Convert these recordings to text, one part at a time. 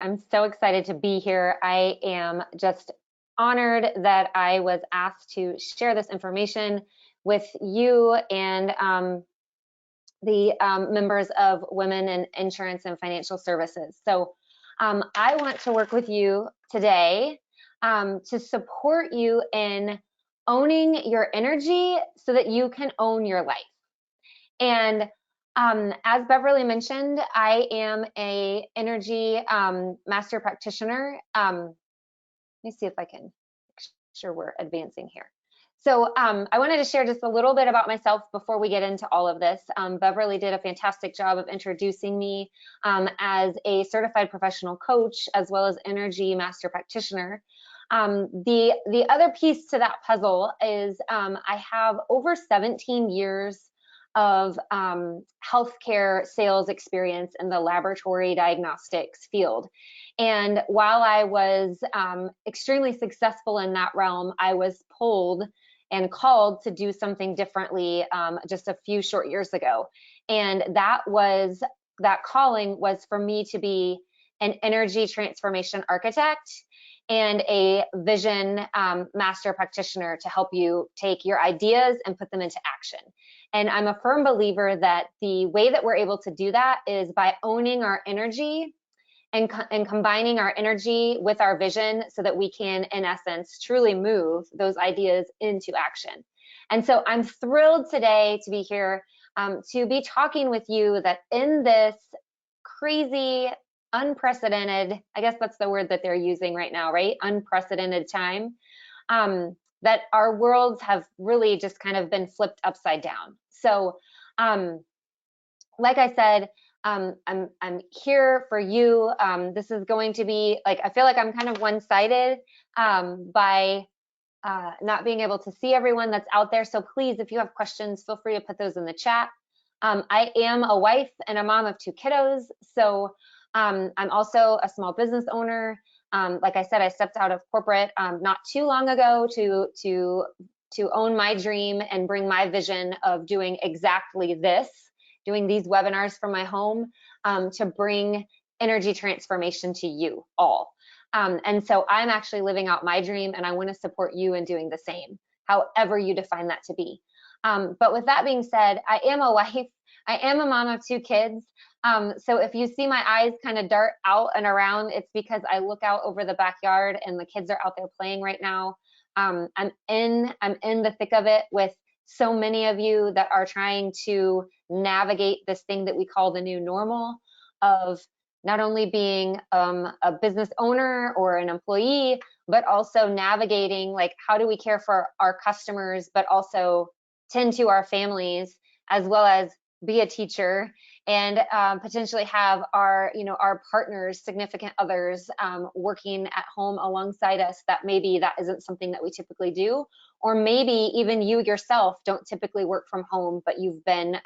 I'm so excited to be here. I am just honored that I was asked to share this information with you and the members of Women in Insurance and Financial Services. So I want to work with you today to support you in owning your energy so that you can own your life. And as Beverly mentioned, I am a energy master practitioner. Let me see if I can make sure we're advancing here. So I wanted to share just a little bit about myself before we get into all of this. Beverly did a fantastic job of introducing me as a certified professional coach, as well as energy master practitioner. The other piece to that puzzle is I have over 17 years of healthcare sales experience in the laboratory diagnostics field. And while I was extremely successful in that realm, I was pulled and called to do something differently just a few short years ago. And that calling was for me to be an energy transformation architect and a vision master practitioner to help you take your ideas and put them into action. And I'm a firm believer that the way that we're able to do that is by owning our energy and combining our energy with our vision so that we can, in essence, truly move those ideas into action. And so I'm thrilled today to be here to be talking with you that in this crazy, unprecedented, I guess that's the word that they're using right now, right? Unprecedented time, that our worlds have really just kind of been flipped upside down. So, like I said, I'm here for you. This is going to be like, I feel like I'm kind of one-sided by not being able to see everyone that's out there. So please, if you have questions, feel free to put those in the chat. I am a wife and a mom of 2 kiddos. So I'm also a small business owner. Like I said, I stepped out of corporate not too long ago to own my dream and bring my vision of doing exactly this, doing these webinars from my home to bring energy transformation to you all. And so I'm actually living out my dream, and I want to support you in doing the same, however you define that to be. But with that being said, I am a wife, I am a mom of 2 kids. So if you see my eyes kind of dart out and around, it's because I look out over the backyard and the kids are out there playing right now. I'm in the thick of it with so many of you that are trying to navigate this thing that we call the new normal of not only being a business owner or an employee, but also navigating like how do we care for our customers, but also tend to our families, as well as be a teacher and potentially have our partners, significant others working at home alongside us, that maybe that isn't something that we typically do, or maybe even you yourself don't typically work from home, but you've been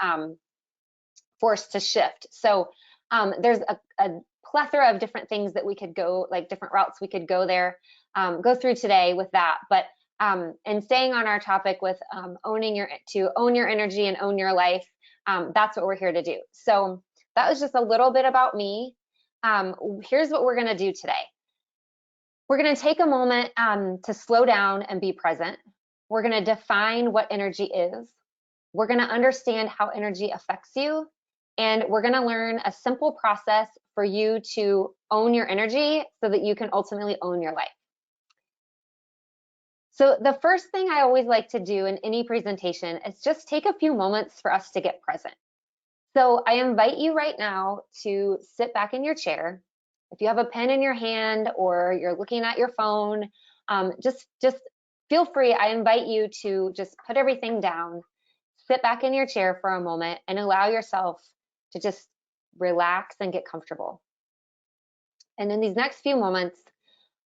forced to shift. So there's a plethora of different things that we could go, like different routes we could go there, go through today with that. But and staying on our topic with to own your energy and own your life, that's what we're here to do. So that was just a little bit about me. Here's what we're going to do today. We're going to take a moment to slow down and be present. We're going to define what energy is. We're going to understand how energy affects you. And we're going to learn a simple process for you to own your energy so that you can ultimately own your life. So the first thing I always like to do in any presentation is just take a few moments for us to get present. So I invite you right now to sit back in your chair. If you have a pen in your hand or you're looking at your phone, just feel free. I invite you to just put everything down, sit back in your chair for a moment, and allow yourself to just relax and get comfortable. And in these next few moments,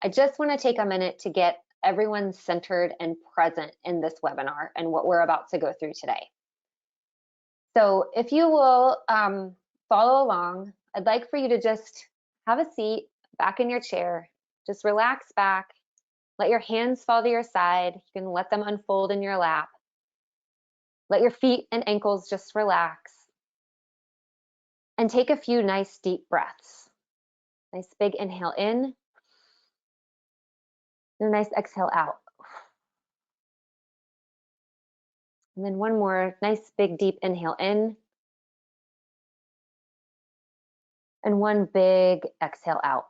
I just want to take a minute to get everyone centered and present in this webinar and what we're about to go through today. So if you will follow along, I'd like for you to just have a seat back in your chair, just relax back, let your hands fall to your side, you can let them unfold in your lap, let your feet and ankles just relax, and take a few nice deep breaths. Nice big inhale in. And a nice exhale out. And then one more nice big deep inhale in. And one big exhale out.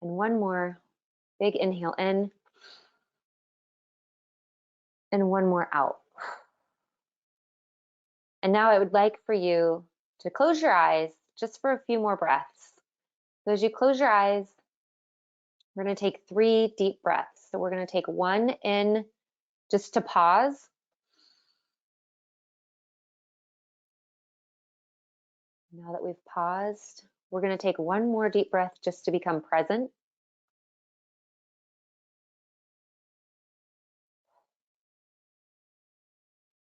And one more big inhale in. And one more out. And now I would like for you to close your eyes just for a few more breaths. So as you close your eyes, we're going to take 3 deep breaths. So we're going to take one in just to pause. Now that we've paused, we're going to take one more deep breath just to become present.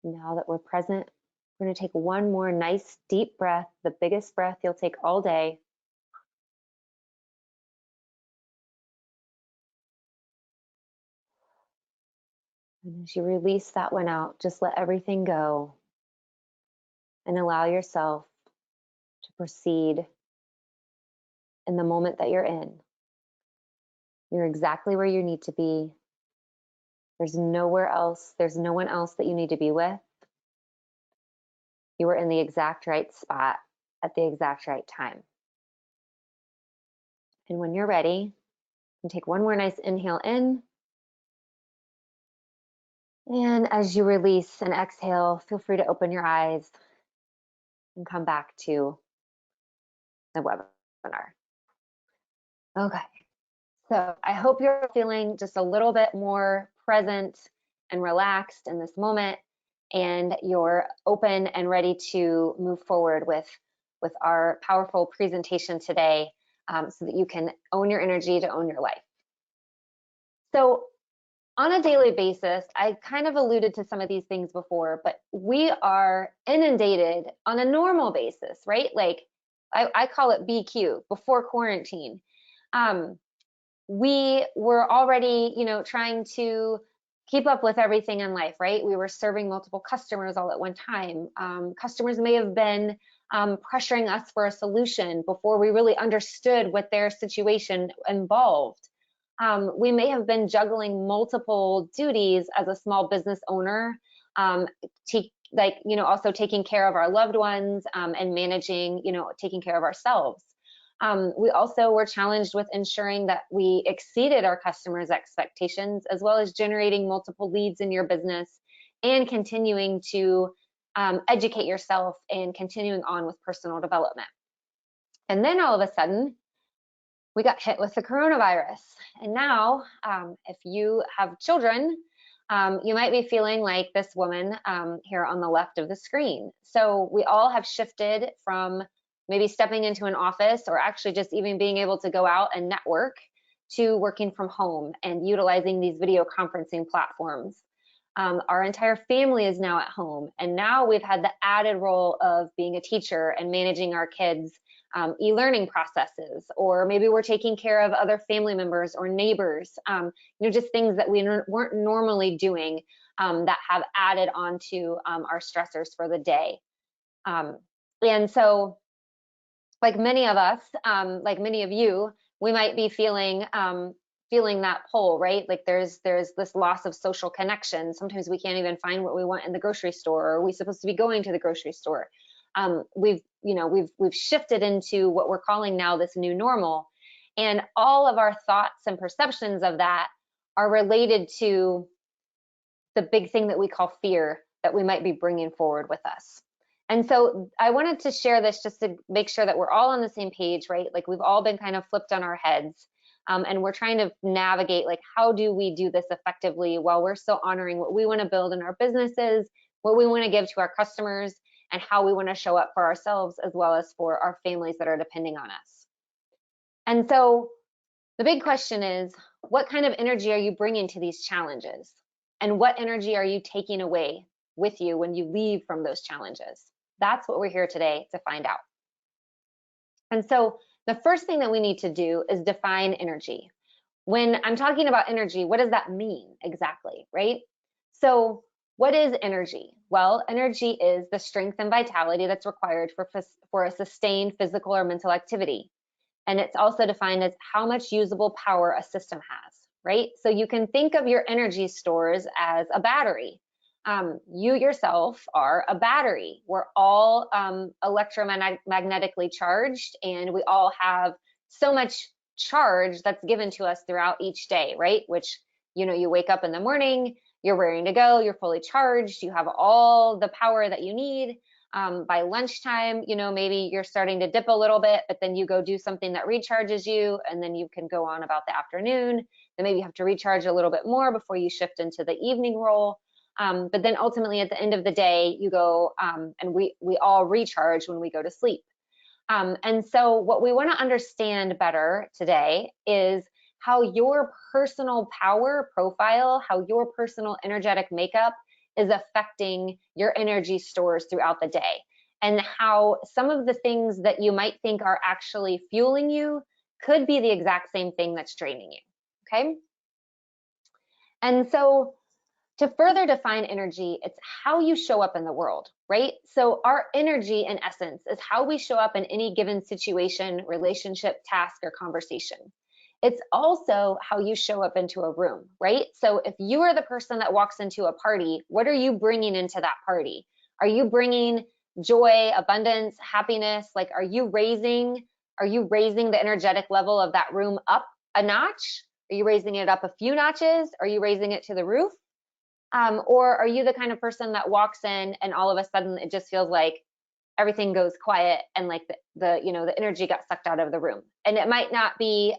Now that we're present, we're going to take one more nice deep breath, the biggest breath you'll take all day. And as you release that one out, just let everything go and allow yourself to proceed in the moment that you're in. You're exactly where you need to be. There's nowhere else, there's no one else that you need to be with. You are in the exact right spot at the exact right time. And when you're ready, you can take one more nice inhale in. And as you release and exhale, feel free to open your eyes and come back to the webinar. Okay, so I hope you're feeling just a little bit more present and relaxed in this moment, and you're open and ready to move forward with our powerful presentation today, so that you can own your energy to own your life. So on a daily basis, I kind of alluded to some of these things before, but we are inundated on a normal basis, right? Like I call it BQ, before quarantine. We were already, trying to keep up with everything in life, right? We were serving multiple customers all at one time. Customers may have been pressuring us for a solution before we really understood what their situation involved. We may have been juggling multiple duties as a small business owner, also taking care of our loved ones, and managing, taking care of ourselves. We also were challenged with ensuring that we exceeded our customers' expectations, as well as generating multiple leads in your business and continuing to educate yourself and continuing on with personal development. And then all of a sudden, we got hit with the coronavirus. And now, if you have children, you might be feeling like this woman here on the left of the screen. So we all have shifted from maybe stepping into an office, or actually just even being able to go out and network, to working from home and utilizing these video conferencing platforms. Our entire family is now at home, and now we've had the added role of being a teacher and managing our kids' e-learning processes, or maybe we're taking care of other family members or neighbors, just things that we weren't normally doing, that have added on to our stressors for the day. And so, like many of us, like many of you, we might be feeling that pull, right? Like there's this loss of social connection. Sometimes we can't even find what we want in the grocery store, or are we supposed to be going to the grocery store? We've shifted into what we're calling now this new normal, and all of our thoughts and perceptions of that are related to the big thing that we call fear that we might be bringing forward with us. And so I wanted to share this just to make sure that we're all on the same page, right? Like we've all been kind of flipped on our heads, and we're trying to navigate, like, how do we do this effectively while we're still honoring what we want to build in our businesses, what we want to give to our customers, and how we want to show up for ourselves as well as for our families that are depending on us. And so the big question is, what kind of energy are you bringing to these challenges? And what energy are you taking away with you when you leave from those challenges? That's what we're here today to find out. And so the first thing that we need to do is define energy. When I'm talking about energy, what does that mean exactly, right? So What is energy? Well, energy is the strength and vitality that's required for a sustained physical or mental activity. And it's also defined as how much usable power a system has, right? So you can think of your energy stores as a battery. You yourself are a battery. We're all electromagnetically charged, and we all have so much charge that's given to us throughout each day, right? Which, you wake up in the morning, you're raring to go, you're fully charged, you have all the power that you need. By lunchtime, maybe you're starting to dip a little bit, but then you go do something that recharges you, and then you can go on about the afternoon. Then maybe you have to recharge a little bit more before you shift into the evening role. But then ultimately at the end of the day, you go, and we all recharge when we go to sleep. And so what we want to understand better today is how your personal power profile, how your personal energetic makeup is affecting your energy stores throughout the day, and how some of the things that you might think are actually fueling you could be the exact same thing that's draining you, okay? And so to further define energy, it's how you show up in the world, right? So our energy, in essence, is how we show up in any given situation, relationship, task, or conversation. It's also how you show up into a room, right? So if you are the person that walks into a party, what are you bringing into that party? Are you bringing joy, abundance, happiness? Like, are you raising the energetic level of that room up a notch? Are you raising it up a few notches? Are you raising it to the roof? Or are you the kind of person that walks in and all of a sudden it just feels like everything goes quiet and like the energy got sucked out of the room? And it might not be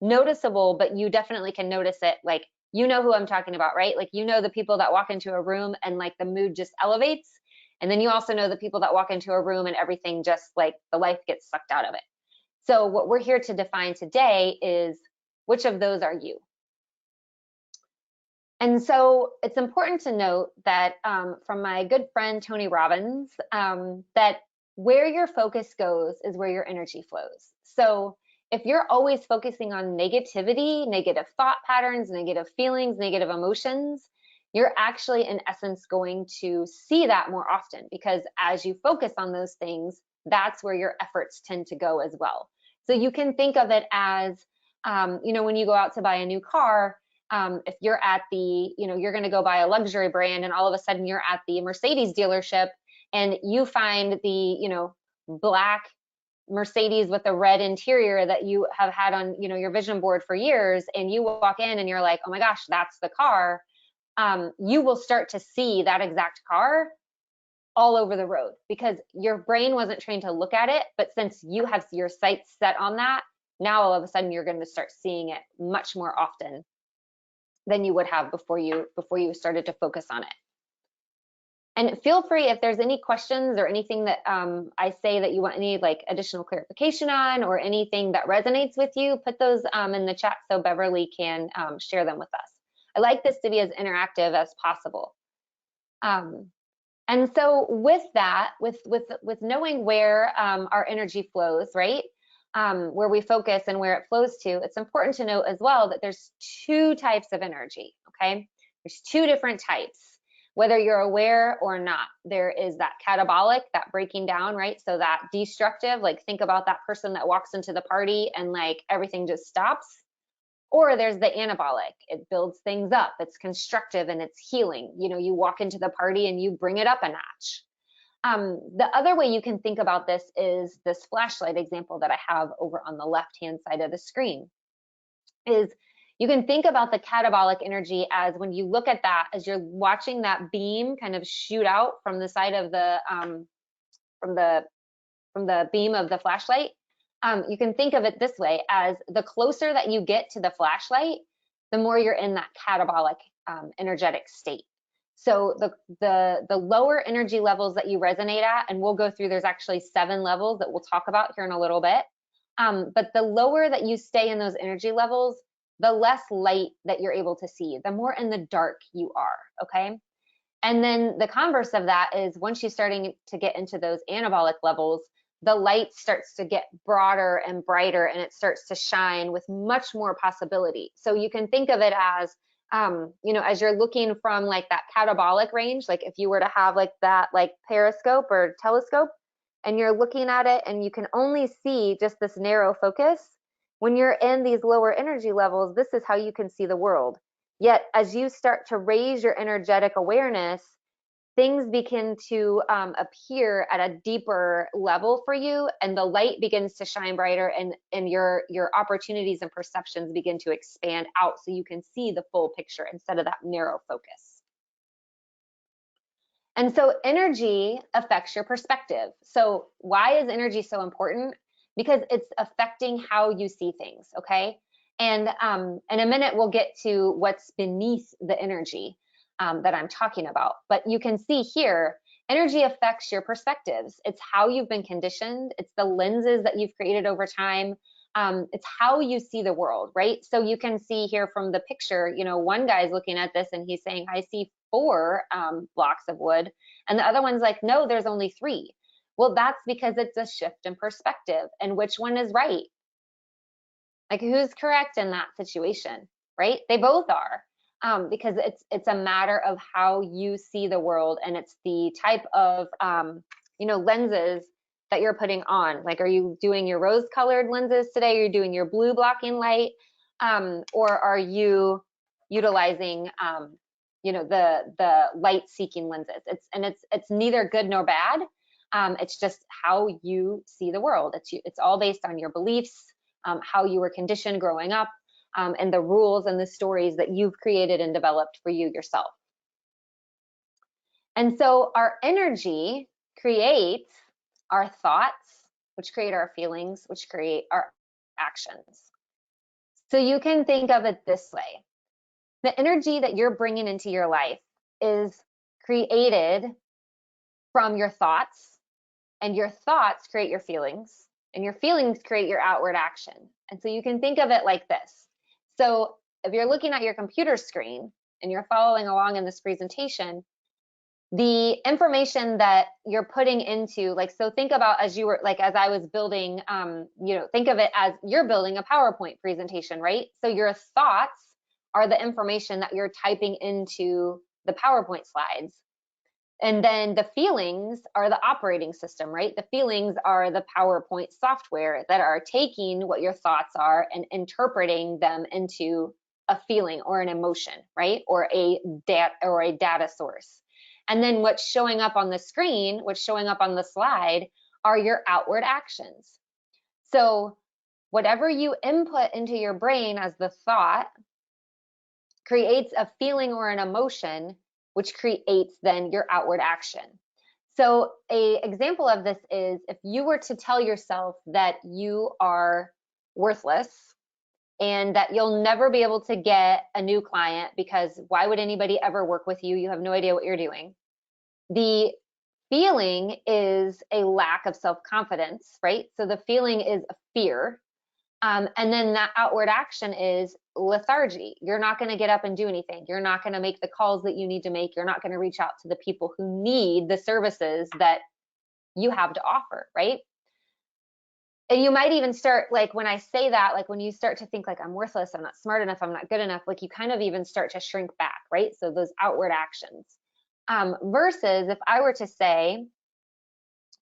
noticeable, but you definitely can notice it. Like, who I'm talking about, right? Like, the people that walk into a room and like the mood just elevates. And then you also know the people that walk into a room and everything just like the life gets sucked out of it. So what we're here to define today is which of those are you? And so it's important to note that from my good friend, Tony Robbins, that where your focus goes is where your energy flows. So if you're always focusing on negativity, negative thought patterns, negative feelings, negative emotions, you're actually in essence going to see that more often, because as you focus on those things, that's where your efforts tend to go as well. So you can think of it as, when you go out to buy a new car, if you're at the, you're going to go buy a luxury brand and all of a sudden you're at the Mercedes dealership and you find the, black Mercedes with a red interior that you have had on, your vision board for years, and you walk in and you're like, oh my gosh, that's the car. You will start to see that exact car all over the road because your brain wasn't trained to look at it. But since you have your sights set on that, now all of a sudden you're going to start seeing it much more often than you would have before you started to focus on it. And feel free, if there's any questions or anything that I say that you want any like additional clarification on, or anything that resonates with you, put those in the chat so Beverly can share them with us. I like this to be as interactive as possible. And so with that, with knowing where our energy flows, right? Where we focus and where it flows to, it's important to note as well that there's two types of energy, okay? There's two different types, whether you're aware or not. There is that catabolic, that breaking down, right? So that destructive, like think about that person that walks into the party and like everything just stops. Or there's the anabolic, it builds things up, it's constructive and it's healing. You walk into the party and you bring it up a notch. The other way you can think about this is this flashlight example that I have over on the left-hand side of the screen. Is you can think about the catabolic energy as when you look at that, as you're watching that beam kind of shoot out from the side of the from the beam of the flashlight. You can think of it this way, as the closer that you get to the flashlight, the more you're in that catabolic energetic state. So the lower energy levels that you resonate at, and we'll go through, there's actually 7 levels that we'll talk about here in a little bit. But the lower that you stay in those energy levels, the less light that you're able to see, the more in the dark you are, okay? And then the converse of that is once you're starting to get into those anabolic levels, the light starts to get broader and brighter and it starts to shine with much more possibility. So you can think of it as you know, as you're looking from like that catabolic range, like if you were to have like that like periscope or telescope and you're looking at it and you can only see just this narrow focus, when you're in these lower energy levels, this is how you can see the world. Yet as you start to raise your energetic awareness, things begin to appear at a deeper level for you, and the light begins to shine brighter, and your opportunities and perceptions begin to expand out so you can see the full picture instead of that narrow focus. And so energy affects your perspective. So why is energy so important? Because it's affecting how you see things, okay? And in a minute, we'll get to what's beneath the energy that I'm talking about. But you can see here, energy affects your perspectives. It's how you've been conditioned. It's the lenses that you've created over time. It's how you see the world, right? So you can see here from the picture, you know, one guy's looking at this and he's saying, I see 4 blocks of wood. And the other one's like, no, there's only 3. Well, that's because it's a shift in perspective. And which one is right? Like, who's correct in that situation, right? They both are. Because it's a matter of how you see the world, and it's the type of you know, lenses that you're putting on. Like, are you doing your rose-colored lenses today? Are you doing your blue blocking light, or are you utilizing you know, the light-seeking lenses? It's neither good nor bad. It's just how you see the world. It's all based on your beliefs, how you were conditioned growing up, and the rules and the stories that you've created and developed for you yourself. And so our energy creates our thoughts, which create our feelings, which create our actions. So you can think of it this way. The energy that you're bringing into your life is created from your thoughts, and your thoughts create your feelings, and your feelings create your outward action. And so you can think of it like this. So if you're looking at your computer screen and you're following along in this presentation, the information that you're putting into, like, so think about as you were, like, as I was building, you know, think of it as you're building a PowerPoint presentation, right? So your thoughts are the information that you're typing into the PowerPoint slides. And then the feelings are the operating system, right? The feelings are the PowerPoint software that are taking what your thoughts are and interpreting them into a feeling or an emotion, right? Or a data source. And then what's showing up on the screen, what's showing up on the slide, are your outward actions. So whatever you input into your brain as the thought creates a feeling or an emotion, which creates then your outward action. So an example of this is if you were to tell yourself that you are worthless and that you'll never be able to get a new client because why would anybody ever work with you? You have no idea what you're doing. The feeling is a lack of self-confidence, right? So the feeling is a fear. And then that outward action is lethargy. You're not going to get up and do anything. You're not going to make the calls that you need to make. You're not going to reach out to the people who need the services that you have to offer, right? And you might even start, like, when I say that, like when you start to think like I'm worthless, I'm not smart enough, I'm not good enough, like you kind of even start to shrink back, right? So those outward actions. Versus if I were to say,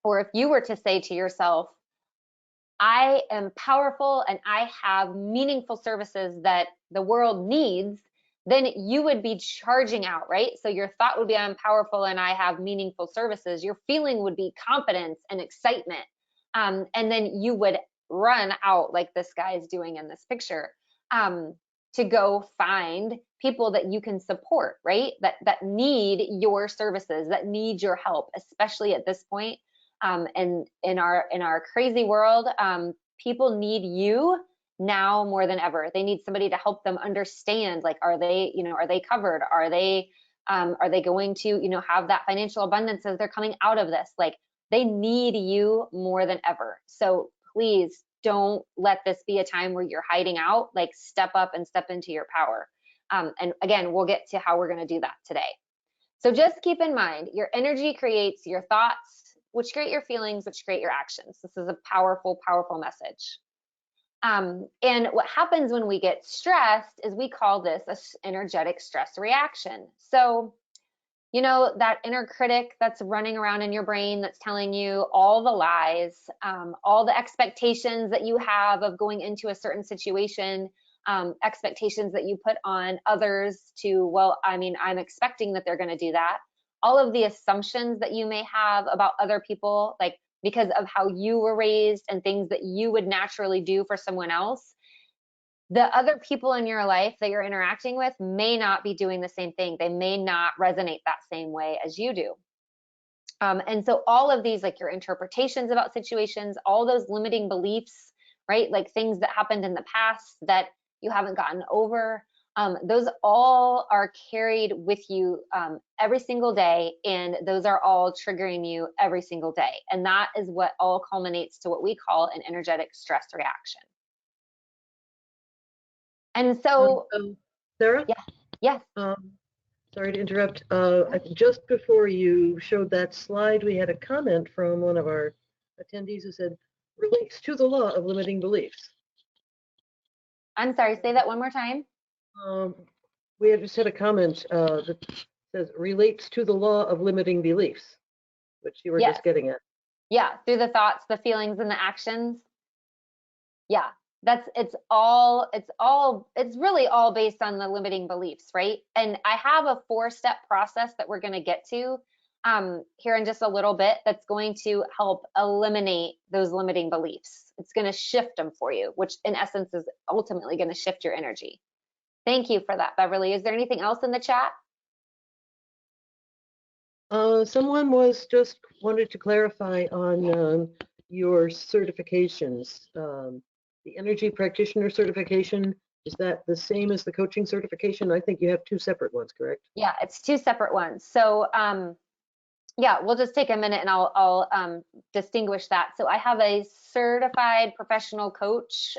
or if you were to say to yourself, I am powerful and I have meaningful services that the world needs, then you would be charging out, right? So your thought would be, I'm powerful and I have meaningful services. Your feeling would be confidence and excitement. And then you would run out like this guy is doing in this picture to go find people that you can support, right? That need your services, that need your help, especially at this point. And in our crazy world, people need you now more than ever. They need somebody to help them understand, like, are they covered? Are they going to, have that financial abundance as they're coming out of this? Like, they need you more than ever. So please don't let this be a time where you're hiding out. Like, step up and step into your power. And again, we'll get to how we're going to do that today. So just keep in mind, your energy creates your thoughts, which create your feelings, which create your actions. This is a powerful, powerful message. And what happens when we get stressed is we call this an energetic stress reaction. So, you know, that inner critic that's running around in your brain that's telling you all the lies, all the expectations that you have of going into a certain situation, expectations that you put on others to, well, I mean, I'm expecting that they're going to do that. All of the assumptions that you may have about other people, like because of how you were raised and things that you would naturally do for someone else, the other people in your life that you're interacting with may not be doing the same thing. They may not resonate that same way as you do. And so all of these, like your interpretations about situations, all those limiting beliefs, right? Like things that happened in the past that you haven't gotten over, those all are carried with you every single day, and those are all triggering you every single day. And that is what all culminates to what we call an energetic stress reaction. And so, Sarah? yeah, yes. Sorry to interrupt. Just before you showed that slide, we had a comment from one of our attendees who said, relates to the law of limiting beliefs. I'm sorry, say that one more time. We had just had a comment that says, relates to the law of limiting beliefs, which you were just getting at. Yeah, through the thoughts, the feelings, and the actions. Yeah, it's really all based on the limiting beliefs, right? And I have a 4-step process that we're going to get to here in just a little bit that's going to help eliminate those limiting beliefs. It's going to shift them for you, which in essence is ultimately going to shift your energy. Thank you for that, Beverly. Is there anything else in the chat? Someone was just wanted to clarify on your certifications. The energy practitioner certification, is that the same as the coaching certification? I think you have 2 separate ones, correct? Yeah, it's 2 separate ones. So yeah, we'll just take a minute and I'll distinguish that. So I have a certified professional coach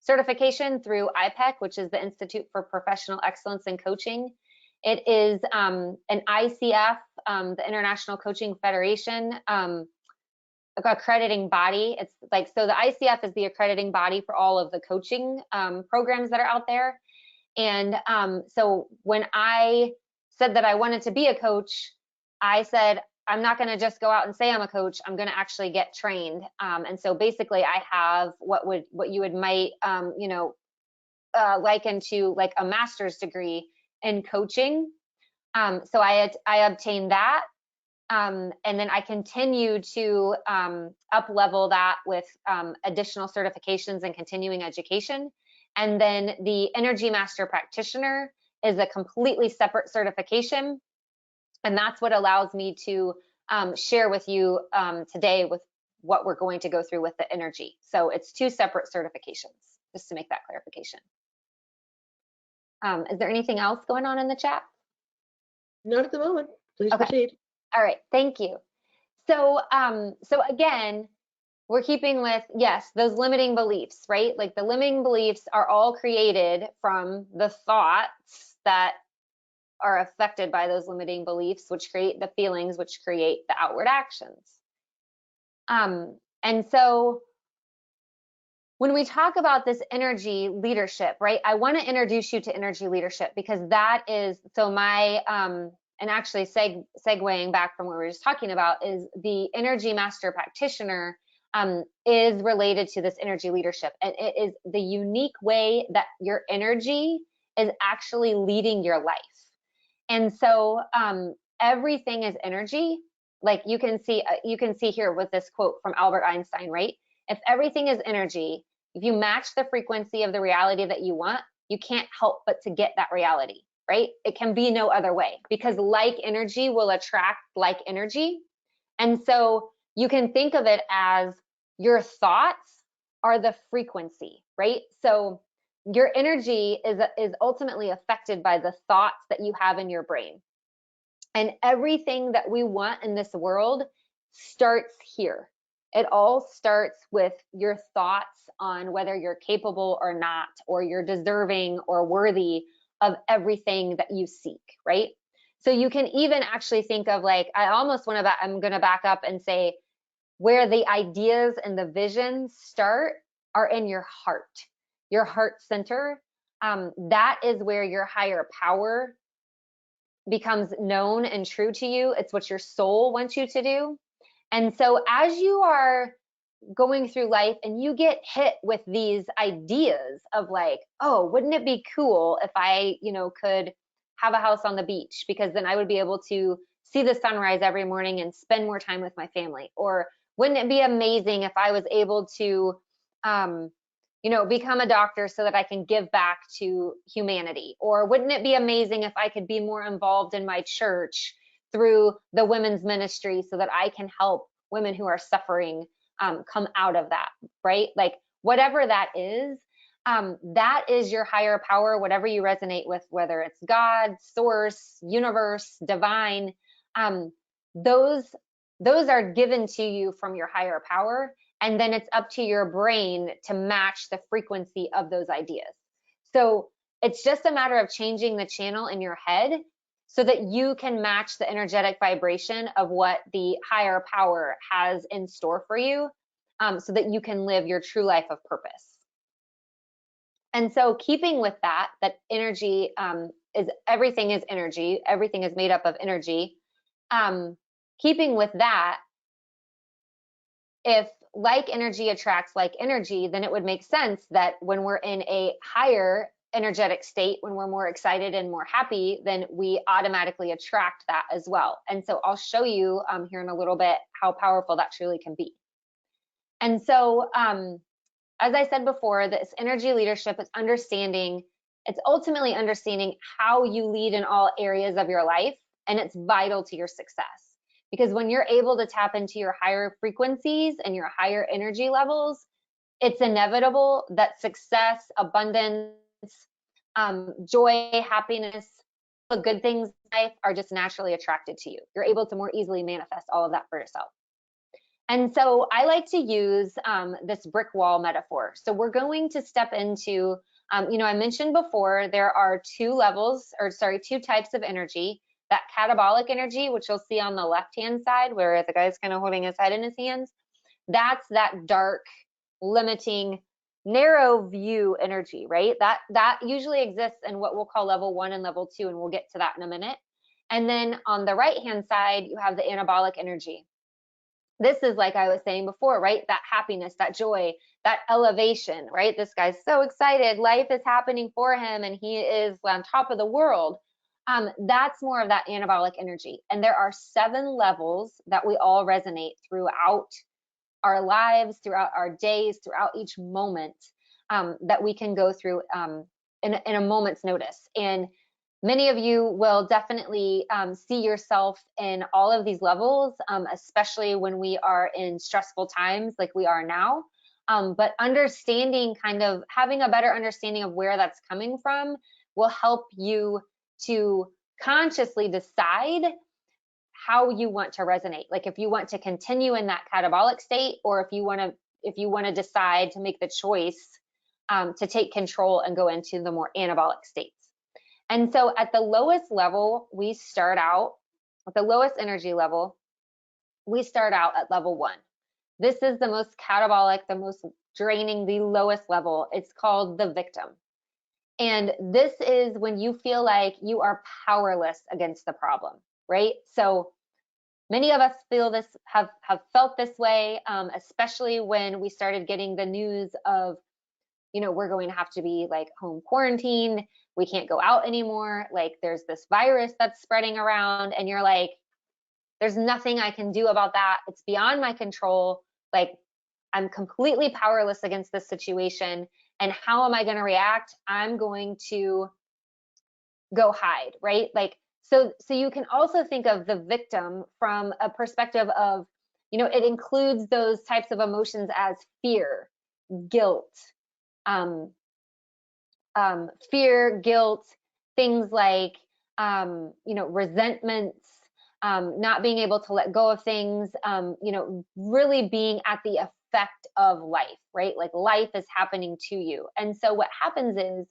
certification through IPEC, which is the Institute for Professional Excellence in Coaching. It is an ICF, the International Coaching Federation, accrediting body. It's like, so the ICF is the accrediting body for all of the coaching programs that are out there. And so when I said that I wanted to be a coach, I said, I'm not going to just go out and say I'm a coach. I'm going to actually get trained. And so basically I have what you would might, liken to like a master's degree in coaching. So I obtained that. And then I continue to up level that with additional certifications and continuing education. And then the Energy Master Practitioner is a completely separate certification. And that's what allows me to share with you today with what we're going to go through with the energy. So it's 2 separate certifications, just to make that clarification. Is there anything else going on in the chat? Not at the moment. Please proceed. All right, thank you. So, so again, we're keeping with, yes, those limiting beliefs, right? Like the limiting beliefs are all created from the thoughts that are affected by those limiting beliefs, which create the feelings, which create the outward actions. And so when we talk about this energy leadership, right, I want to introduce you to energy leadership because that is, so my, and actually segueing back from what we were just talking about is the Energy Master Practitioner is related to this energy leadership. And it is the unique way that your energy is actually leading your life. And so everything is energy. Like you can see here with this quote from Albert Einstein, right? If everything is energy, if you match the frequency of the reality that you want, you can't help but to get that reality, right? It can be no other way because like energy will attract like energy. And so you can think of it as your thoughts are the frequency, right? So your energy is ultimately affected by the thoughts that you have in your brain. And everything that we want in this world starts here. It all starts with your thoughts on whether you're capable or not, or you're deserving or worthy of everything that you seek, right? So you can even actually think of like, I'm going to back up and say where the ideas and the visions start are in your heart center. That is where your higher power becomes known and true to you. It's what your soul wants you to do. And so as you are going through life and you get hit with these ideas of like, oh, wouldn't it be cool if I, could have a house on the beach, because then I would be able to see the sunrise every morning and spend more time with my family? Or wouldn't it be amazing if I was able to, become a doctor so that I can give back to humanity? Or wouldn't it be amazing if I could be more involved in my church through the women's ministry so that I can help women who are suffering come out of that, right? Like whatever that is your higher power, whatever you resonate with, whether it's God, source, universe, divine, those are given to you from your higher power. And then it's up to your brain to match the frequency of those ideas. So it's just a matter of changing the channel in your head so that you can match the energetic vibration of what the higher power has in store for you, so that you can live your true life of purpose. And so keeping with that energy everything is energy, everything is made up of energy. Keeping with that, if like energy attracts like energy, then it would make sense that when we're in a higher energetic state, when we're more excited and more happy, then we automatically attract that as well. And so I'll show you here in a little bit how powerful that truly can be. And so, as I said before, this energy leadership is it's ultimately understanding how you lead in all areas of your life, and it's vital to your success. Because when you're able to tap into your higher frequencies and your higher energy levels, it's inevitable that success, abundance, joy, happiness, the good things in life are just naturally attracted to you. You're able to more easily manifest all of that for yourself. And so I like to use this brick wall metaphor. So we're going to step into, I mentioned before, there are two types of energy. That catabolic energy, which you'll see on the left-hand side, where the guy's kind of holding his head in his hands, that's that dark, limiting, narrow view energy, right? That usually exists in what we'll call level 1 and level 2, and we'll get to that in a minute. And then on the right-hand side, you have the anabolic energy. This is, like I was saying before, right? That happiness, that joy, that elevation, right? This guy's so excited. Life is happening for him and he is on top of the world. That's more of that anabolic energy. And there are 7 levels that we all resonate throughout our lives, throughout our days, throughout each moment, that we can go through in a moment's notice. And many of you will definitely see yourself in all of these levels, especially when we are in stressful times like we are now. But understanding, kind of having a better understanding of where that's coming from will help you to consciously decide how you want to resonate. Like if you want to continue in that catabolic state, or if you want to decide to make the choice to take control and go into the more anabolic states. And so at the lowest level, we start out at the lowest energy level. We start out at level 1. This is the most catabolic, the most draining, the lowest level. It's called the victim. And this is when you feel like you are powerless against the problem, right? So many of us feel this, have felt this way, especially when we started getting the news of, we're going to have to be like home quarantined. We can't go out anymore. Like there's this virus that's spreading around and you're like, there's nothing I can do about that. It's beyond my control. Like I'm completely powerless against this situation. And how am I going to react? I'm going to go hide, right? Like, so you can also think of the victim from a perspective of, it includes those types of emotions as fear, guilt, guilt, things like, resentments, not being able to let go of things, really being at the effect of life, right? Like life is happening to you. And so what happens is,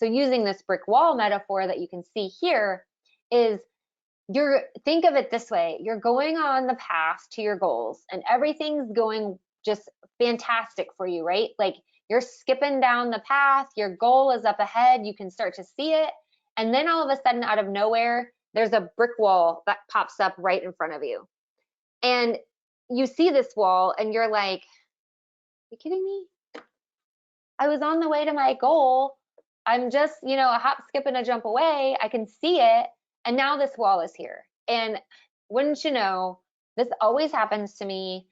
using this brick wall metaphor that you can see here is, think of it this way, you're going on the path to your goals and everything's going just fantastic for you, right? Like you're skipping down the path, your goal is up ahead, you can start to see it. And then all of a sudden, out of nowhere, there's a brick wall that pops up right in front of you. And you see this wall and you're like, you kidding me? I was on the way to my goal. I'm just, you know, a hop, skip, and a jump away. I can see it. And now this wall is here. And wouldn't you know, this always happens to me.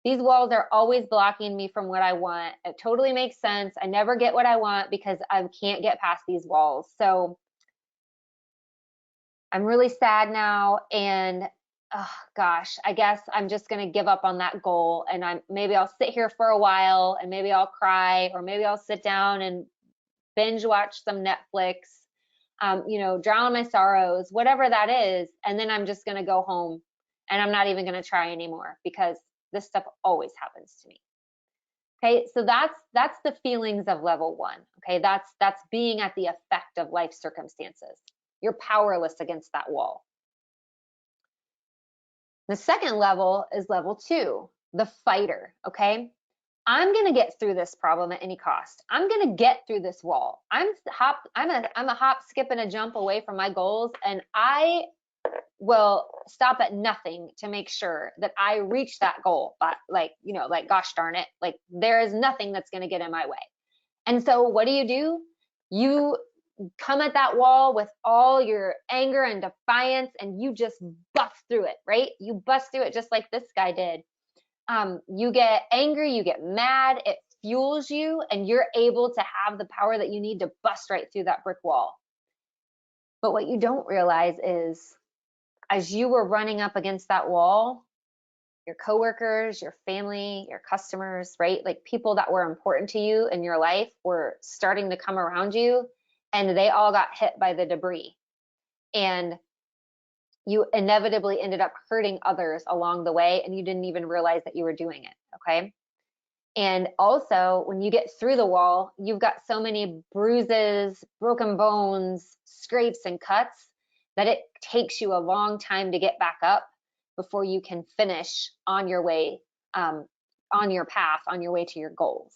These walls are always blocking me from what I want. It totally makes sense. I never get what I want because I can't get past these walls. So I'm really sad now. And oh gosh, I guess I'm just going to give up on that goal. And maybe I'll sit here for a while and maybe I'll cry, or maybe I'll sit down and binge watch some Netflix, you know, drown my sorrows, whatever that is. And then I'm just going to go home and I'm not even going to try anymore because this stuff always happens to me. Okay, so that's the feelings of level 1. Okay, that's being at the effect of life circumstances. You're powerless against that wall. The second level is level 2, the fighter. Okay, I'm going to get through this problem at any cost. I'm going to get through this wall. I'm a hop, skip, and a jump away from my goals, and I will stop at nothing to make sure that I reach that goal. But like, you know, like, gosh darn it, like there is nothing that's going to get in my way. And so what do? You come at that wall with all your anger and defiance, and you just bust through it, right? You bust through it just like this guy did. You get angry, you get mad, it fuels you, and you're able to have the power that you need to bust right through that brick wall. But what you don't realize is, as you were running up against that wall, your coworkers, your family, your customers, right? Like people that were important to you in your life were starting to come around you, and they all got hit by the debris. And you inevitably ended up hurting others along the way, and you didn't even realize that you were doing it, okay? And also, when you get through the wall, you've got so many bruises, broken bones, scrapes, and cuts that it takes you a long time to get back up before you can finish on your way, on your path, on your way to your goals.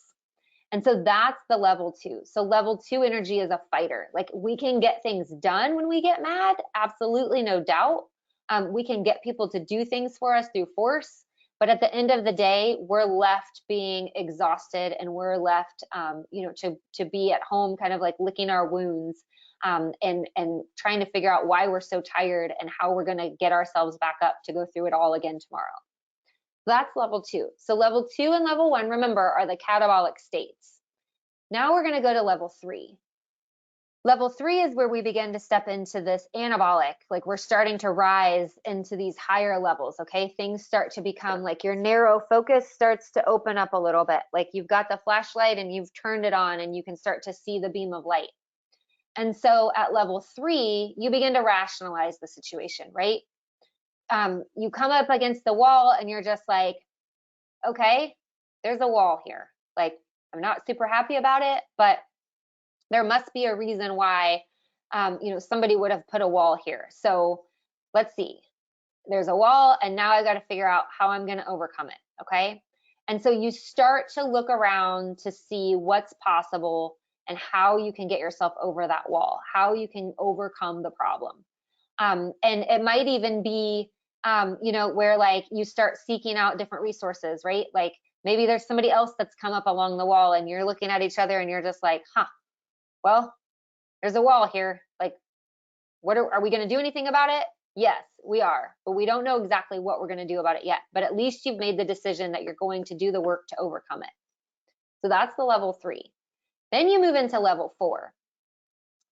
And so that's the level 2. So level 2 energy is a fighter. Like we can get things done when we get mad, absolutely, no doubt. We can get people to do things for us through force, but at the end of the day, we're left being exhausted, and we're left, you know, to be at home, kind of like licking our wounds, and trying to figure out why we're so tired and how we're going to get ourselves back up to go through it all again tomorrow. That's level 2. So level 2 and level 1, remember, are the catabolic states. Now we're going to go to level 3. Level 3 is where we begin to step into this anabolic, like we're starting to rise into these higher levels, okay? Things start to become like your narrow focus starts to open up a little bit. Like you've got the flashlight and you've turned it on and you can start to see the beam of light. And so at level 3, you begin to rationalize the situation, right? You come up against the wall and you're just like, okay, there's a wall here. Like, I'm not super happy about it, but there must be a reason why, you know, somebody would have put a wall here. So let's see. There's a wall, and now I've got to figure out how I'm going to overcome it. Okay. And so you start to look around to see what's possible and how you can get yourself over that wall, how you can overcome the problem. And it might even be, you know, where like you start seeking out different resources, right? Like maybe there's somebody else that's come up along the wall and you're looking at each other and you're just like, huh, well, there's a wall here. Like, what are we going to do anything about it? Yes, we are, but we don't know exactly what we're going to do about it yet. But at least you've made the decision that you're going to do the work to overcome it. So that's the level 3. Then you move into level 4.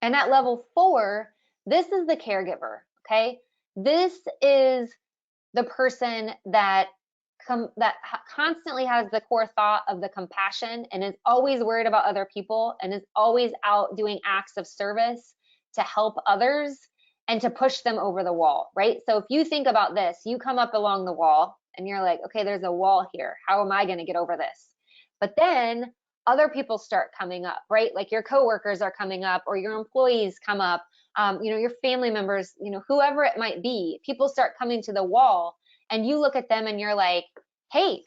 And at level 4, this is the caregiver, okay? This is the person that constantly has the core thought of the compassion and is always worried about other people and is always out doing acts of service to help others and to push them over the wall, right? So if you think about this, you come up along the wall and you're like, okay, there's a wall here. How am I going to get over this? But then other people start coming up, right? Like your coworkers are coming up, or your employees come up, you know, your family members, you know, whoever it might be, people start coming to the wall, and you look at them and you're like, hey,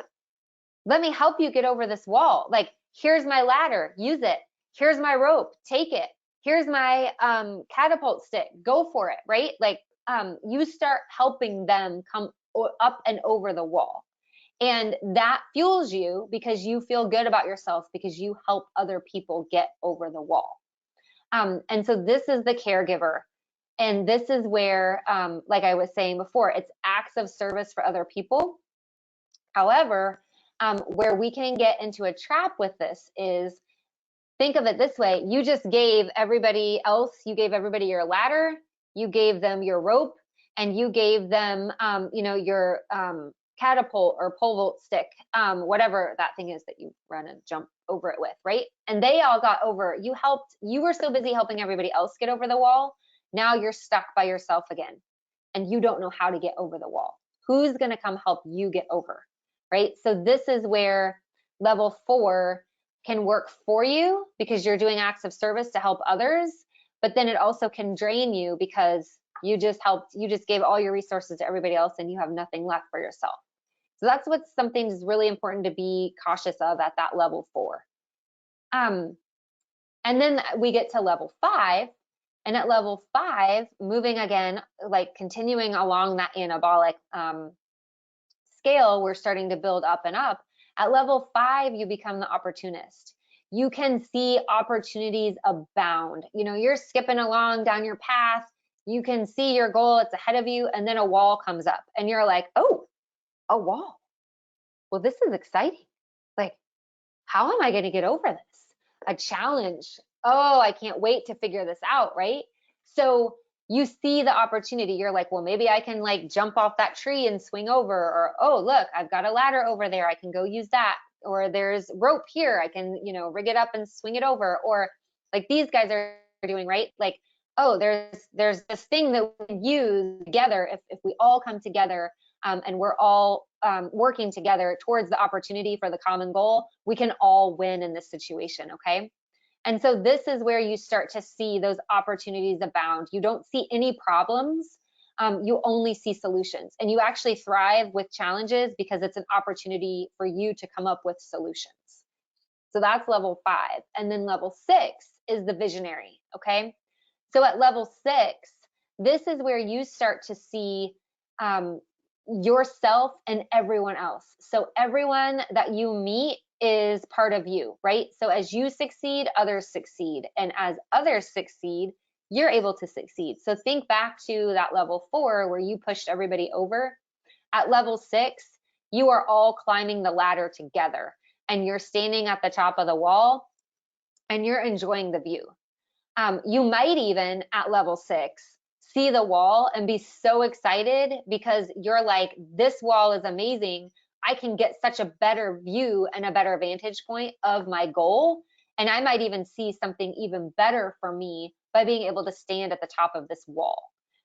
let me help you get over this wall. Like, here's my ladder, use it. Here's my rope, take it. Here's my catapult stick, go for it, right? Like, you start helping them come up and over the wall. And that fuels you because you feel good about yourself because you help other people get over the wall. And so this is the caregiver. And this is where, like I was saying before, it's acts of service for other people. However, where we can get into a trap with this is, think of it this way. You just gave everybody else, you gave everybody your ladder, you gave them your rope, and you gave them, your catapult or pole vault stick, whatever that thing is that you run and jump over it with, right? And they all got over. You were so busy helping everybody else get over the wall. Now you're stuck by yourself again, and you don't know how to get over the wall. Who's going to come help you get over, right? So this is where level 4 can work for you because you're doing acts of service to help others, but then it also can drain you because you just gave all your resources to everybody else and you have nothing left for yourself. So that's what's something that's really important to be cautious of at that level 4. And then we get to level 5, and at level 5, moving again, like continuing along that anabolic scale, we're starting to build up and up. At level 5, you become the opportunist. You can see opportunities abound. You're skipping along down your path. You can see your goal, it's ahead of you, and then a wall comes up and you're like, oh, a wall. Well, this is exciting. Like, how am I going to get over this? A challenge. Oh, I can't wait to figure this out, right? So you see the opportunity. You're like, well, maybe I can like jump off that tree and swing over, or, oh, look, I've got a ladder over there. I can go use that. Or there's rope here. I can, rig it up and swing it over. Or like these guys are doing, right? Like, oh, there's this thing that we can use together if we all come together and we're all working together towards the opportunity for the common goal, we can all win in this situation, okay? And so this is where you start to see those opportunities abound. You don't see any problems, you only see solutions. And you actually thrive with challenges because it's an opportunity for you to come up with solutions. So that's level 5. And then level 6 is the visionary, okay? So at level 6, this is where you start to see yourself and everyone else. So everyone that you meet is part of you, right? So as you succeed, others succeed. And as others succeed, you're able to succeed. So think back to that level 4 where you pushed everybody over. At level 6, you are all climbing the ladder together and you're standing at the top of the wall and you're enjoying the view. You might even at level 6 see the wall and be so excited because you're like, this wall is amazing. I can get such a better view and a better vantage point of my goal. And I might even see something even better for me by being able to stand at the top of this wall.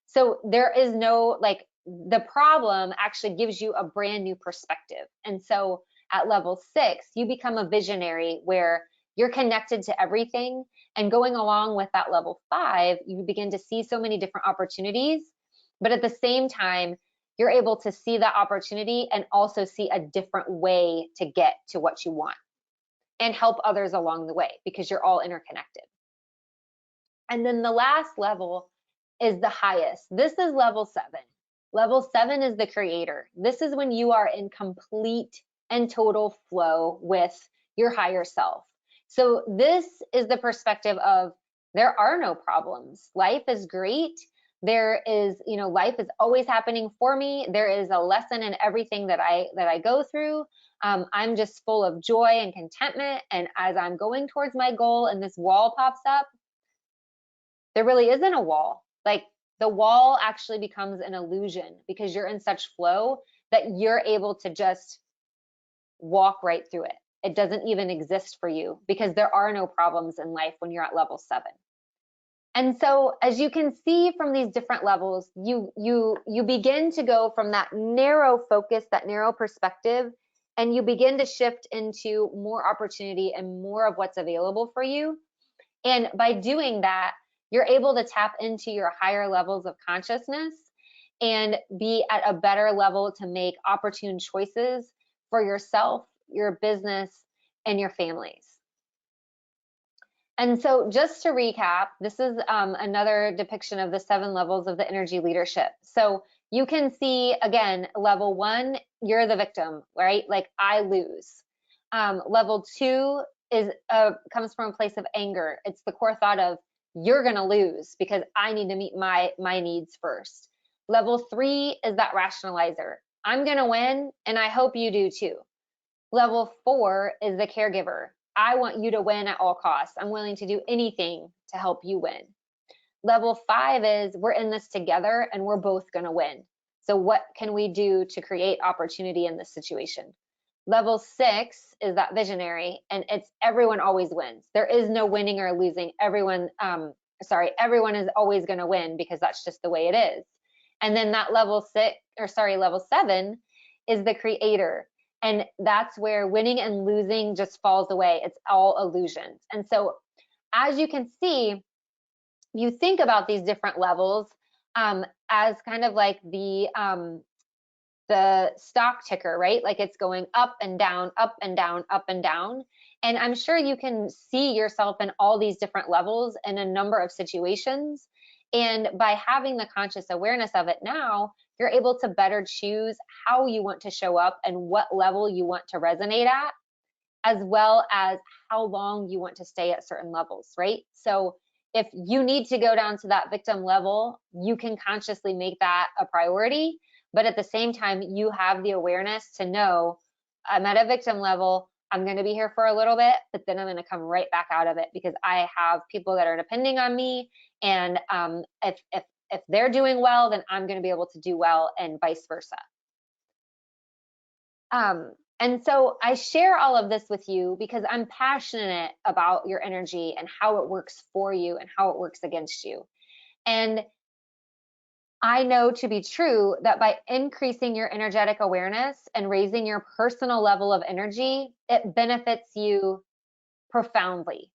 So there is no, like, the problem actually gives you a brand new perspective. And so at level 6, you become a visionary where you're connected to everything. And going along with that level 5, you begin to see so many different opportunities. But at the same time, you're able to see that opportunity and also see a different way to get to what you want and help others along the way because you're all interconnected. And then the last level is the highest. This is level 7. Level 7 is the creator. This is when you are in complete and total flow with your higher self. So this is the perspective of there are no problems. Life is great. There is, life is always happening for me. There is a lesson in everything that I go through. I'm just full of joy and contentment. And as I'm going towards my goal and this wall pops up, there really isn't a wall. Like, the wall actually becomes an illusion because you're in such flow that you're able to just walk right through it. It doesn't even exist for you because there are no problems in life when you're at level 7. And so as you can see from these different levels, you begin to go from that narrow focus, that narrow perspective, and you begin to shift into more opportunity and more of what's available for you. And by doing that, you're able to tap into your higher levels of consciousness and be at a better level to make opportune choices for yourself your business, and your families. And so just to recap, this is another depiction of the 7 levels of the energy leadership. So you can see, again, level 1, you're the victim, right? Like, I lose. Level 2 is comes from a place of anger. It's the core thought of, you're going to lose because I need to meet my needs first. Level 3 is that rationalizer. I'm going to win, and I hope you do too. Level 4 is the caregiver. I want you to win at all costs. I'm willing to do anything to help you win. Level 5 is, we're in this together and we're both going to win. So what can we do to create opportunity in this situation? Level 6 is that visionary, and it's everyone always wins. There is no winning or losing. Everyone is always going to win because that's just the way it is. And then that level 7 is the creator. And that's where winning and losing just falls away. It's all illusions. And so, as you can see, you think about these different levels as kind of like the stock ticker, right? Like, it's going up and down, up and down, up and down. And I'm sure you can see yourself in all these different levels in a number of situations. And by having the conscious awareness of it now, you're able to better choose how you want to show up and what level you want to resonate at, as well as how long you want to stay at certain levels, right? So if you need to go down to that victim level, you can consciously make that a priority. But at the same time, you have the awareness to know, I'm at a victim level, I'm going to be here for a little bit, but then I'm going to come right back out of it because I have people that are depending on me. And if they're doing well, then I'm going to be able to do well, and vice versa. And so I share all of this with you because I'm passionate about your energy and how it works for you and how it works against you. And I know to be true that by increasing your energetic awareness and raising your personal level of energy, it benefits you profoundly.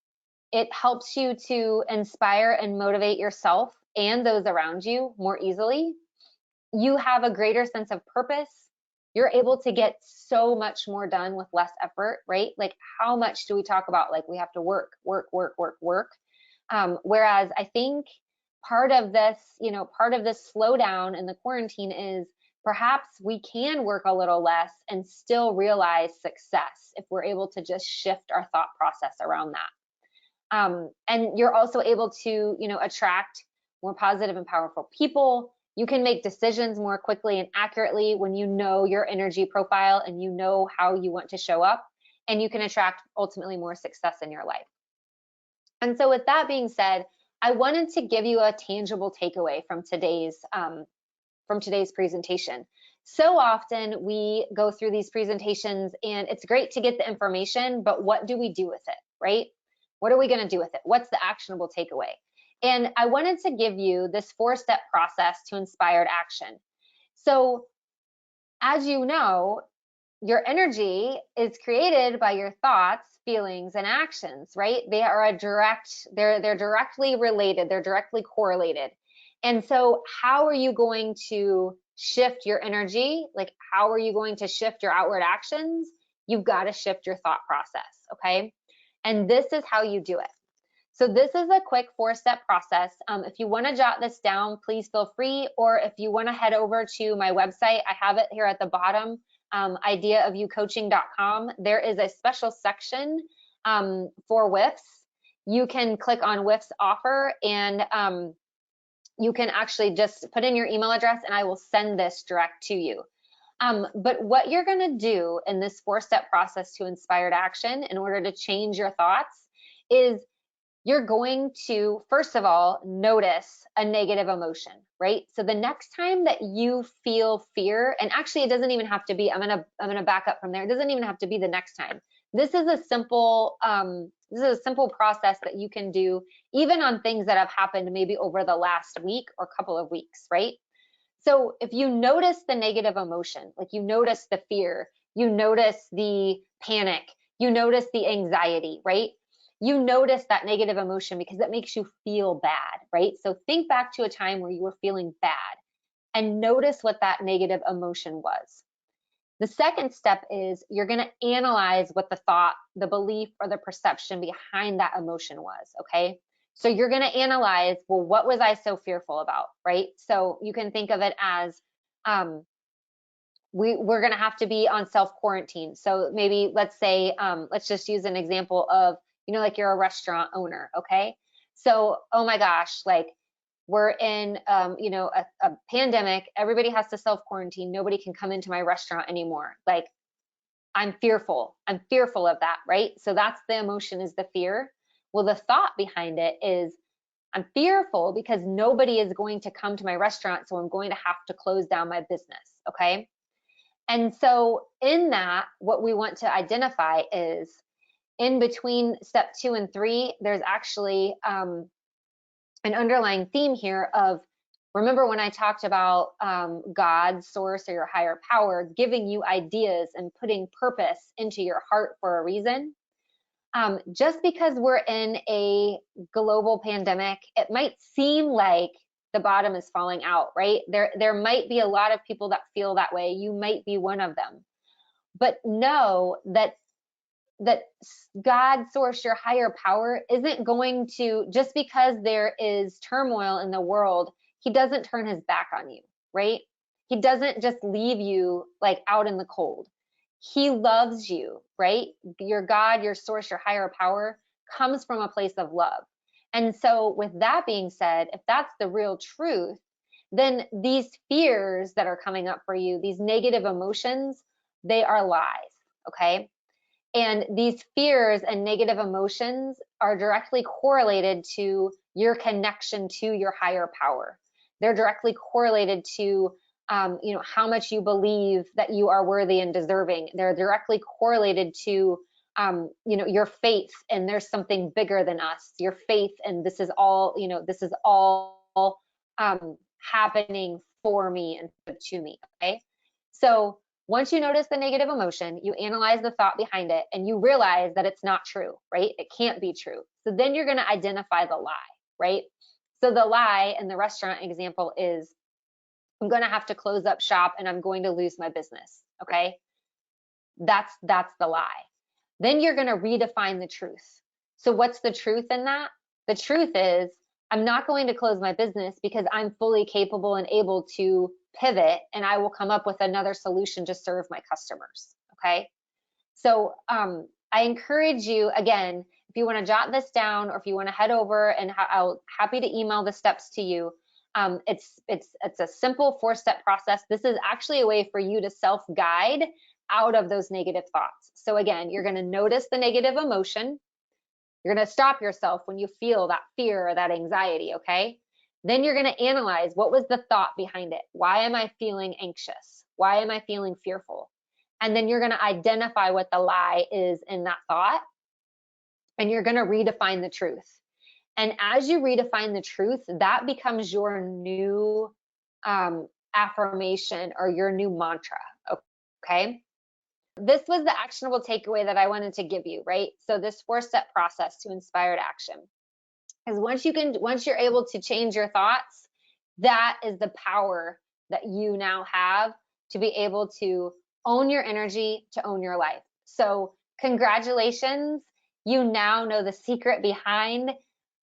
It helps you to inspire and motivate yourself and those around you more easily. You have a greater sense of purpose. You're able to get so much more done with less effort, right? Like, how much do we talk about, like, we have to work. Whereas I think part of this slowdown in the quarantine is perhaps we can work a little less and still realize success if we're able to just shift our thought process around that. And you're also able to, attract more positive and powerful people. You can make decisions more quickly and accurately when you know your energy profile and you know how you want to show up, and you can attract ultimately more success in your life. And so with that being said, I wanted to give you a tangible takeaway from today's presentation. So often we go through these presentations and it's great to get the information, but what do we do with it, right? What are we going to do with it? What's the actionable takeaway? And I wanted to give you this 4-step process to inspired action. So as you know, your energy is created by your thoughts, feelings, and actions, right? They're directly related, they're directly correlated. And so how are you going to shift your energy? Like, how are you going to shift your outward actions? You've got to shift your thought process, okay? And this is how you do it. So this is a quick 4-step process. If you want to jot this down, please feel free. Or if you want to head over to my website, I have it here at the bottom, ideaofyoucoaching.com. There is a special section for WIFs. You can click on WIFs offer, and you can actually just put in your email address and I will send this direct to you. But what you're going to do in this 4-step process to inspired action in order to change your thoughts is you're going to, first of all, notice a negative emotion, right? So the next time that you feel fear, and actually it doesn't even have to be, I'm gonna back up from there. It doesn't even have to be the next time. This is a simple process that you can do even on things that have happened maybe over the last week or couple of weeks, right? So if you notice the negative emotion, like you notice the fear, you notice the panic, you notice the anxiety, right? You notice that negative emotion because it makes you feel bad, right? So think back to a time where you were feeling bad and notice what that negative emotion was. The second step is you're going to analyze what the thought, the belief, or the perception behind that emotion was, okay? So you're going to analyze, well, what was I so fearful about, right? So you can think of it as we're going to have to be on self-quarantine. So maybe let's say, let's just use an example of, like you're a restaurant owner, okay? So, oh my gosh, like we're in, a pandemic, everybody has to self-quarantine, nobody can come into my restaurant anymore. Like, I'm fearful of that, right? So that's the emotion, is the fear. Well, the thought behind it is, I'm fearful because nobody is going to come to my restaurant, so I'm going to have to close down my business, okay? And so in that, what we want to identify is, in between step 2 and 3, there's actually an underlying theme here of, remember when I talked about God, source, or your higher power giving you ideas and putting purpose into your heart for a reason? Just because we're in a global pandemic, it might seem like the bottom is falling out, right? There might be a lot of people that feel that way. You might be one of them. But know that God, source, your higher power isn't going to, just because there is turmoil in the world, he doesn't turn his back on you, right? He doesn't just leave you like out in the cold. He loves you, right? Your God, your source, your higher power comes from a place of love. And so with that being said, if that's the real truth, then these fears that are coming up for you, these negative emotions, they are lies, okay? And these fears and negative emotions are directly correlated to your connection to your higher power. They're directly correlated to how much you believe that you are worthy and deserving. They're directly correlated to your faith, and there's something bigger than us. Your faith, and this is all happening for me and to me. Okay, so once you notice the negative emotion, you analyze the thought behind it, and you realize that it's not true, right? It can't be true. So then you're going to identify the lie, right? So the lie in the restaurant example is, I'm going to have to close up shop and I'm going to lose my business, okay? That's the lie. Then you're going to redefine the truth. So what's the truth in that? The truth is, I'm not going to close my business because I'm fully capable and able to pivot, and I will come up with another solution to serve my customers, okay? So I encourage you, again, if you want to jot this down, or if you want to head over, and I'll happy to email the steps to you. It's a simple 4-step process. This is actually a way for you to self-guide out of those negative thoughts. So again, you're going to notice the negative emotion. You're going to stop yourself when you feel that fear or that anxiety, okay? Then you're going to analyze, what was the thought behind it? Why am I feeling anxious? Why am I feeling fearful? And then you're going to identify what the lie is in that thought, and you're going to redefine the truth. And as you redefine the truth, that becomes your new affirmation or your new mantra, okay? This was the actionable takeaway that I wanted to give you, right? So this 4-step process to inspired action is, once you're able to change your thoughts, that is the power that you now have to be able to own your energy, to own your life. So congratulations, you now know the secret behind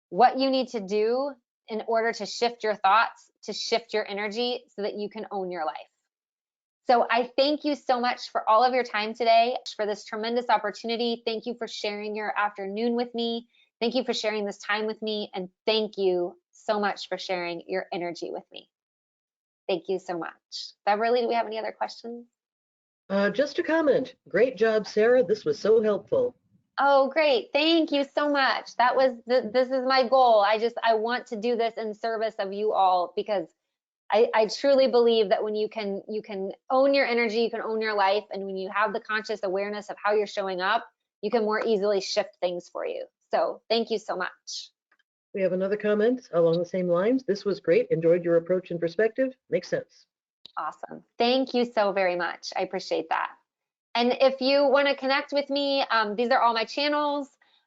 what you need to do in order to shift your thoughts, to shift your energy, so that you can own your life. So I thank you so much for all of your time today, for this tremendous opportunity. Thank you for sharing your afternoon with me. Thank you for sharing this time with me. And thank you so much for sharing your energy with me. Thank you so much. Beverly, do we have any other questions? Just a comment. Great job, Sarah. This was so helpful. Oh, great. Thank you so much. This is my goal. I want to do this in service of you all, because I truly believe that when you can own your energy, you can own your life, and when you have the conscious awareness of how you're showing up, you can more easily shift things for you. So thank you so much. We have another comment along the same lines. This was great. Enjoyed your approach and perspective. Makes sense. Awesome. Thank you so very much. I appreciate that. And if you want to connect with me, these are all my channels.